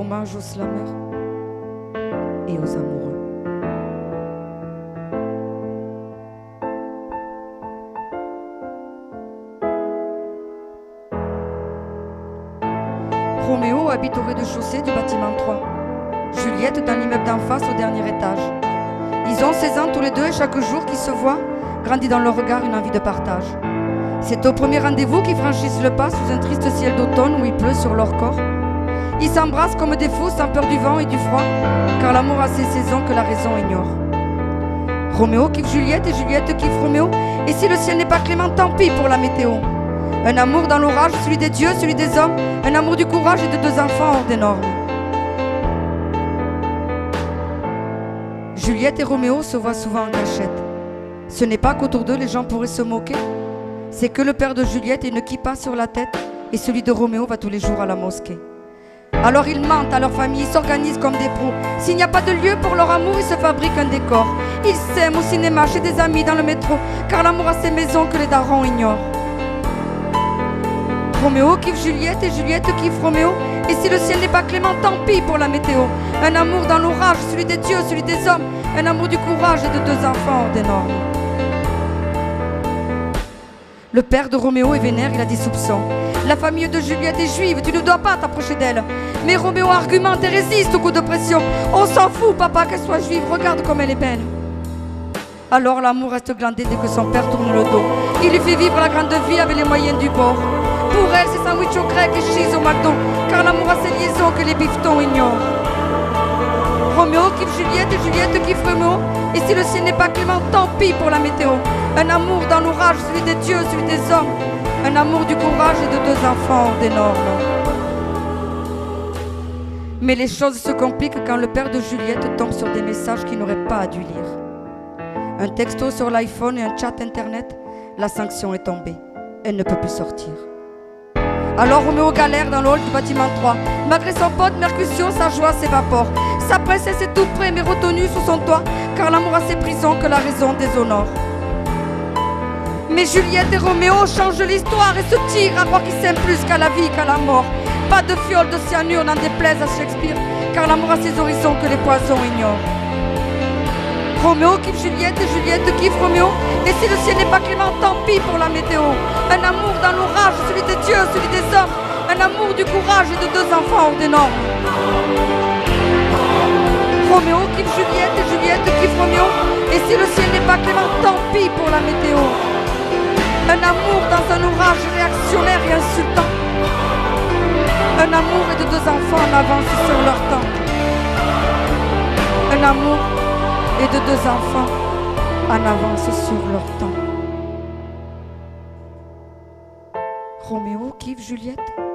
hommage aux slameurs et aux amoureux. Roméo habite au rez-de-chaussée du bâtiment 3. Juliette dans l'immeuble d'en face au dernier étage. Ils ont 16 ans tous les deux et chaque jour qu'ils se voient, grandit dans leur regard une envie de partage. C'est au premier rendez-vous qu'ils franchissent le pas sous un triste ciel d'automne où il pleut sur leur corps. Ils s'embrassent comme des fous sans peur du vent et du froid, car l'amour a ses saisons que la raison ignore. Roméo kiffe Juliette et Juliette kiffe Roméo, et si le ciel n'est pas clément, tant pis pour la météo. Un amour dans l'orage, celui des dieux, celui des hommes, un amour du courage et de deux enfants hors des normes. Juliette et Roméo se voient souvent en cachette. Ce n'est pas qu'autour d'eux les gens pourraient se moquer, c'est que le père de Juliette a une kippa sur la tête et celui de Roméo va tous les jours à la mosquée. Alors ils mentent à leur famille, ils s'organisent comme des pros. S'il n'y a pas de lieu pour leur amour, ils se fabriquent un décor. Ils s'aiment au cinéma, chez des amis, dans le métro, car l'amour a ses maisons que les darons ignorent. Roméo kiffe Juliette et Juliette kiffe Roméo, et si le ciel n'est pas clément, tant pis pour la météo. Un amour dans l'orage, celui des dieux, celui des hommes, un amour du courage et de deux enfants hors des normes. Le père de Roméo est vénère, il a des soupçons. La famille de Juliette est juive, tu ne dois pas t'approcher d'elle. Mais Roméo argumente et résiste au coup de pression. On s'en fout, papa, qu'elle soit juive, regarde comme elle est belle. Alors l'amour reste glandé dès que son père tourne le dos. Il lui fait vivre la grande vie avec les moyens du bord. Pour elle, c'est sandwich au grec et cheese au McDo, car l'amour a ses liaisons que les bifetons ignorent. Roméo kiffe Juliette et Juliette kiffe Roméo, et si le ciel n'est pas clément, tant pis pour la météo. Un amour dans l'orage, celui des dieux, celui des hommes, un amour du courage et de deux enfants hors des normes. Mais les choses se compliquent quand le père de Juliette tombe sur des messages qu'il n'aurait pas dû lire. Un texto sur l'iPhone et un chat internet, la sanction est tombée. Elle ne peut plus sortir. Alors Roméo galère dans le hall du bâtiment 3. Malgré son pote Mercutio, sa joie s'évapore. Sa princesse est tout près mais retenue sous son toit, car l'amour a ses prisons que la raison déshonore. Mais Juliette et Roméo changent l'histoire et se tirent à croire qu'ils s'aiment plus qu'à la vie qu'à la mort. Pas de fiole de cyanure n'en déplaise à Shakespeare, car l'amour a ses horizons que les poisons ignorent. Roméo kiffe Juliette et Juliette kiffe Roméo, et si le ciel n'est pas clément, tant pis pour la météo. Un amour dans l'orage, celui des dieux, celui des hommes, un amour du courage et de deux enfants hors des normes. Roméo kiffe Juliette et Juliette kiffe Roméo, et si le ciel n'est pas clément, tant pis pour la météo. Un amour dans un orage réactionnaire et insultant, un amour et de deux enfants en avance sur leur temps. Un amour et de deux enfants en avance sur leur temps. Roméo kiffe Juliette.